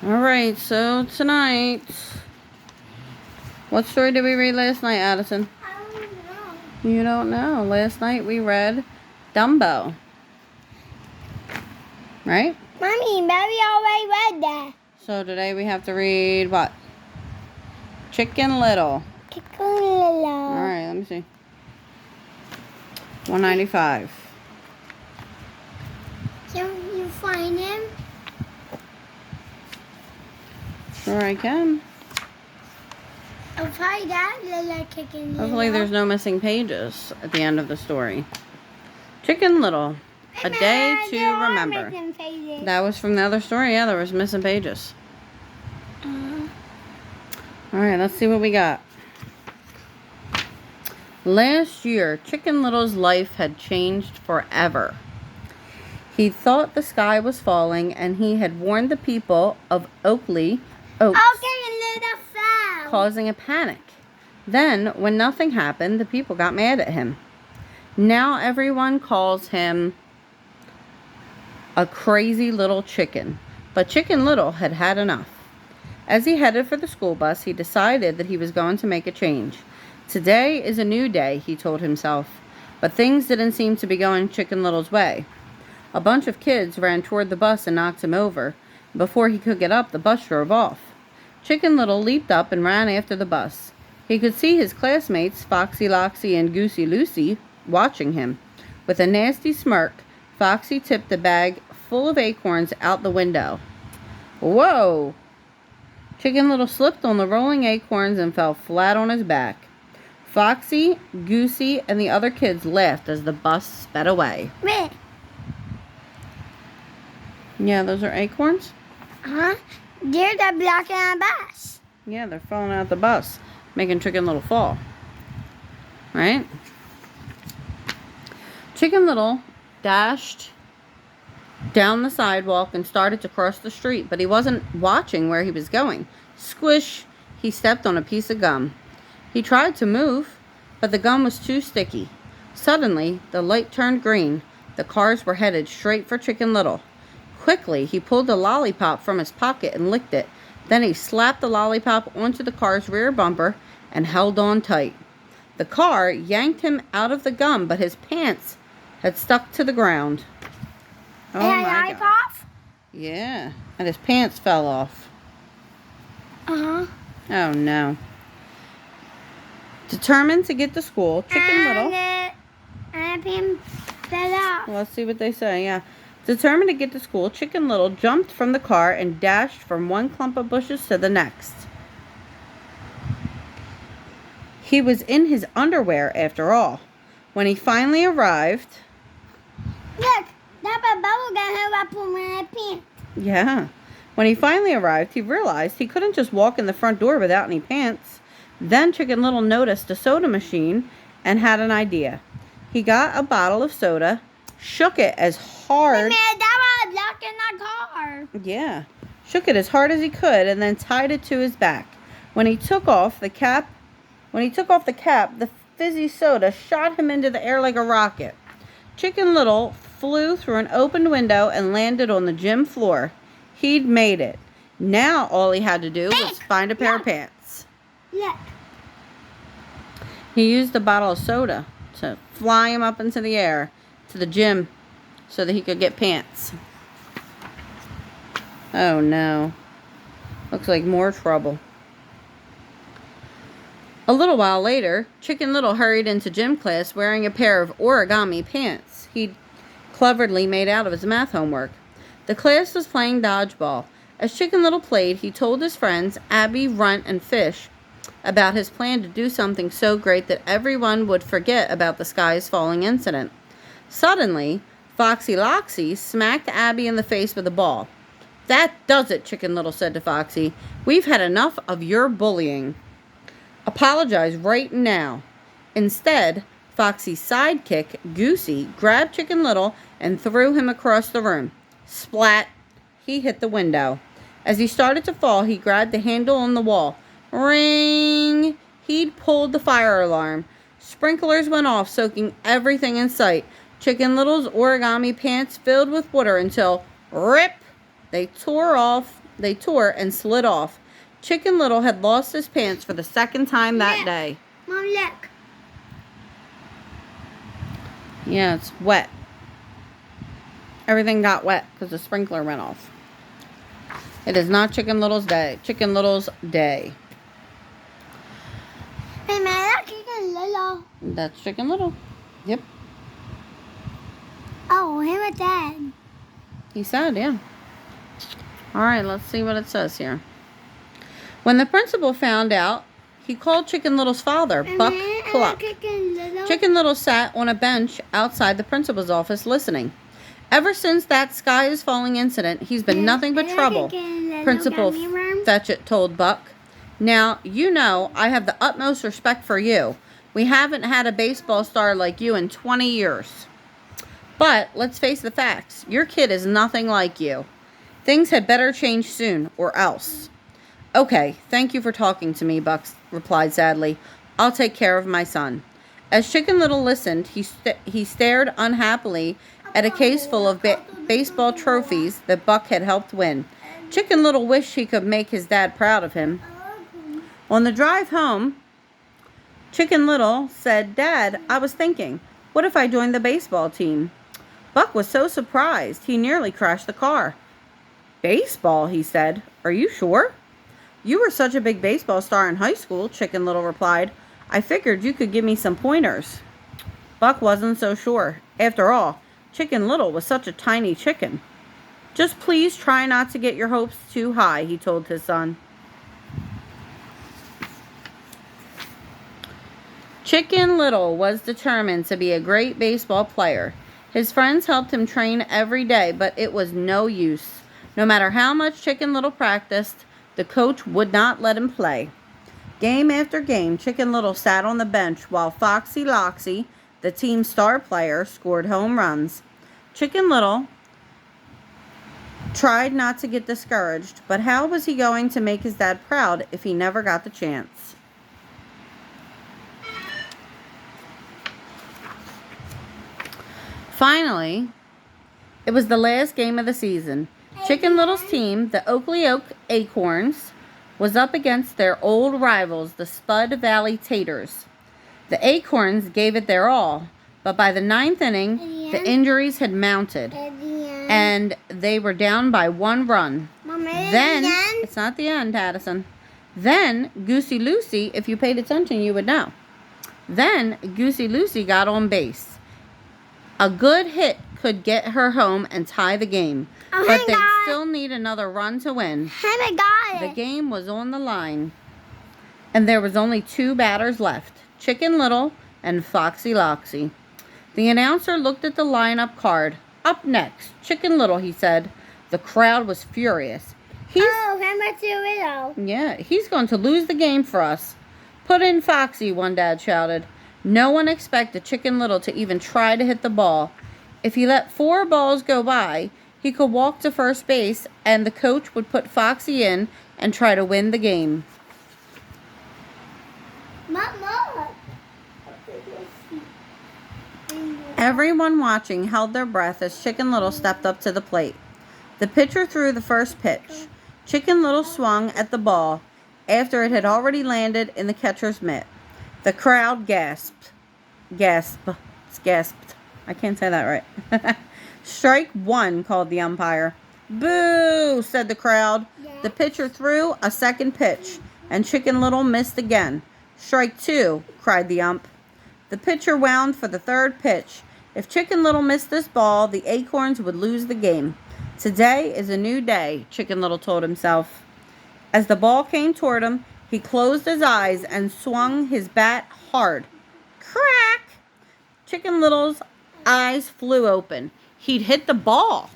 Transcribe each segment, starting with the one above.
Alright, so tonight, what story did we read last night, Addison? I don't know. You don't know. Last night we read Dumbo. Right? Mommy, Mary already read that. So today we have to read what? Chicken Little. Alright, let me see. 195. Can you find him? Sure I can. I'll try that little chicken. Hopefully there's no missing pages at the end of the story. Chicken Little. A day to remember. That was from the other story. Yeah, there was missing pages. Alright, let's see what we got. Last year, Chicken Little's life had changed forever. He thought the sky was falling, and he had warned the people of Oaks, causing a panic. Then, when nothing happened, the people got mad at him. Now everyone calls him a crazy little chicken. But Chicken Little had had enough. As he headed for the school bus, he decided that he was going to make a change. Today is a new day, he told himself. But things didn't seem to be going Chicken Little's way. A bunch of kids ran toward the bus and knocked him over. Before he could get up, the bus drove off. Chicken Little leaped up and ran after the bus. He could see his classmates, Foxy Loxy and Goosey Lucy, watching him. With a nasty smirk, Foxy tipped a bag full of acorns out the window. Whoa! Chicken Little slipped on the rolling acorns and fell flat on his back. Foxy, Goosey, and the other kids laughed as the bus sped away. Wait. Yeah, those are acorns? Huh? They're the blocking the bus. Yeah, they're falling out the bus, making Chicken Little fall. Right? Chicken Little dashed down the sidewalk and started to cross the street, but he wasn't watching where he was going. Squish! He stepped on a piece of gum. He tried to move, but the gum was too sticky. Suddenly, the light turned green. The cars were headed straight for Chicken Little. Quickly, he pulled a lollipop from his pocket and licked it. Then he slapped the lollipop onto the car's rear bumper and held on tight. The car yanked him out of the gum, but his pants had stuck to the ground. Oh my God. Yeah, and his pants fell off. Uh-huh. Oh no. Determined to get to school, Chicken Little... And him fell off. Let's see what they say, yeah. Determined to get to school, Chicken Little jumped from the car and dashed from one clump of bushes to the next. He was in his underwear after all. When he finally arrived... Look, that's a bubble gum I put in my pants. Yeah. When he finally arrived, he realized he couldn't just walk in the front door without any pants. Then Chicken Little noticed a soda machine and had an idea. He got a bottle of soda, shook it as hard... that was locked in the car. Yeah. Shook it as hard as he could and then tied it to his back. When he took off the cap, the fizzy soda shot him into the air like a rocket. Chicken Little flew through an open window and landed on the gym floor. He'd made it. Now all he had to do was find a pair of pants. Look. He used the bottle of soda to fly him up into the air to the gym so that he could get pants. Oh no. Looks like more trouble. A little while later, Chicken Little hurried into gym class wearing a pair of origami pants he'd cleverly made out of his math homework. The class was playing dodgeball. As Chicken Little played, he told his friends, Addie, Runt, and Fish, about his plan to do something so great that everyone would forget about the skies falling incident. Suddenly, Foxy Loxy smacked Addie in the face with a ball. That does it, Chicken Little said to Foxy. We've had enough of your bullying. Apologize right now. Instead, Foxy's sidekick, Goosey, grabbed Chicken Little and threw him across the room. Splat! He hit the window. As he started to fall, he grabbed the handle on the wall. Ring! He'd pulled the fire alarm. Sprinklers went off, soaking everything in sight. Chicken Little's origami pants filled with water until, rip, they tore off they tore and slid off. Chicken Little had lost his pants for the second time that day. Mom, look. Yeah, it's wet. Everything got wet because the sprinkler went off. It is not Chicken Little's day. Chicken Little's day. Hey, man, that's Chicken Little. That's Chicken Little. Yep. Oh, him and Dad. He said, yeah. All right, let's see what it says here. When the principal found out, he called Chicken Little's father, Buck Cluck. Chicken Little sat on a bench outside the principal's office listening. Ever since that sky is falling incident, he's been nothing but trouble, Principal Fetchit told Buck. Now, you know I have the utmost respect for you. We haven't had a baseball star like you in 20 years. But let's face the facts. Your kid is nothing like you. Things had better change soon, or else. Okay, thank you for talking to me, Buck replied sadly. I'll take care of my son. As Chicken Little listened, he stared unhappily at a case full of baseball trophies that Buck had helped win. Chicken Little wished he could make his dad proud of him. On the drive home, Chicken Little said, Dad, I was thinking, what if I joined the baseball team? Buck was so surprised, he nearly crashed the car. Baseball, he said. Are you sure? You were such a big baseball star in high school, Chicken Little replied. I figured you could give me some pointers. Buck wasn't so sure. After all, Chicken Little was such a tiny chicken. Just please try not to get your hopes too high, he told his son. Chicken Little was determined to be a great baseball player. His friends helped him train every day, but it was no use. No matter how much Chicken Little practiced, the coach would not let him play. Game after game, Chicken Little sat on the bench while Foxy Loxy, the team's star player, scored home runs. Chicken Little tried not to get discouraged, but how was he going to make his dad proud if he never got the chance? Finally, it was the last game of the season. Chicken Little's team, the Oakley Oak Acorns, was up against their old rivals, the Spud Valley Taters. The Acorns gave it their all, but by the ninth inning, the injuries had mounted, and they were down by 1 run. Then, it's not the end, Addison. Then, Goosey Lucy, if you paid attention, you would know. Then, Goosey Lucy got on base. A good hit could get her home and tie the game, but they'd still need another run to win. The game was on the line, and there was only 2 batters left, Chicken Little and Foxy Loxy. The announcer looked at the lineup card. Up next, Chicken Little, he said. The crowd was furious. He's going to lose the game for us. Put in Foxy, one dad shouted. No one expected Chicken Little to even try to hit the ball. If he let 4 balls go by, he could walk to first base, and the coach would put Foxy in and try to win the game. Everyone watching held their breath as Chicken Little stepped up to the plate. The pitcher threw the first pitch. Chicken Little swung at the ball after it had already landed in the catcher's mitt. The crowd gasped. Gasped. I can't say that right. Strike 1, called the umpire. Boo, said the crowd. The pitcher threw a second pitch, and Chicken Little missed again. Strike 2, cried the ump. The pitcher wound for the third pitch. If Chicken Little missed this ball, the Acorns would lose the game. Today is a new day, Chicken Little told himself. As the ball came toward him, he closed his eyes and swung his bat hard. Crack! Chicken Little's eyes flew open. He'd hit the ball.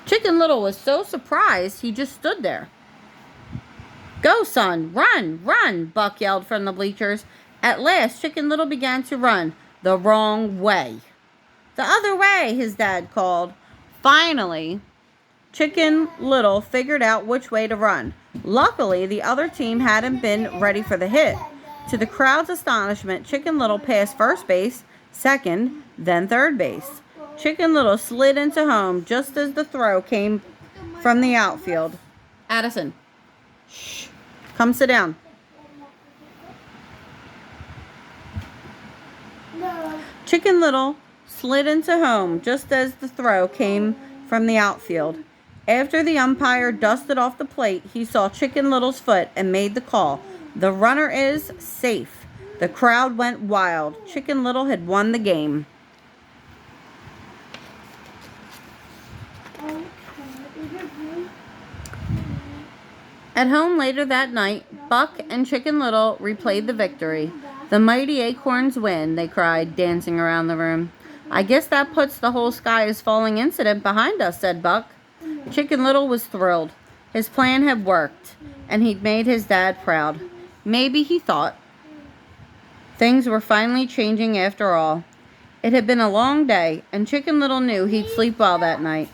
Chicken Little was so surprised he just stood there. Go, son, run, run, Buck yelled from the bleachers. At last, Chicken Little began to run the wrong way. The other way, his dad called. Finally, Chicken Little figured out which way to run. Luckily, the other team hadn't been ready for the hit. To the crowd's astonishment, Chicken Little passed first base, second, then third base. Chicken Little slid into home just as the throw came from the outfield. Addison, shh, come sit down. Chicken Little slid into home just as the throw came from the outfield. After the umpire dusted off the plate, he saw Chicken Little's foot and made the call. The runner is safe. The crowd went wild. Chicken Little had won the game. At home later that night, Buck and Chicken Little replayed the victory. The mighty acorns win, they cried, dancing around the room. I guess that puts the whole sky is falling incident behind us, said Buck. Chicken Little was thrilled. His plan had worked, and he'd made his dad proud. Maybe, he thought, things were finally changing after all. It had been a long day, and Chicken Little knew he'd sleep well that night.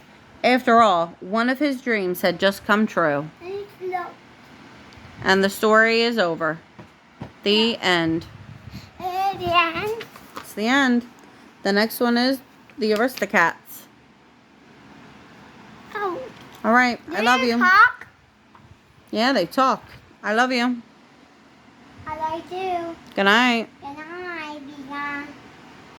After all, one of his dreams had just come true. And the story is over. The end. It's the end. The next one is the Aristocats. Oh. All right. I love you. Talk? Yeah, they talk. I love you. I like you. Good night.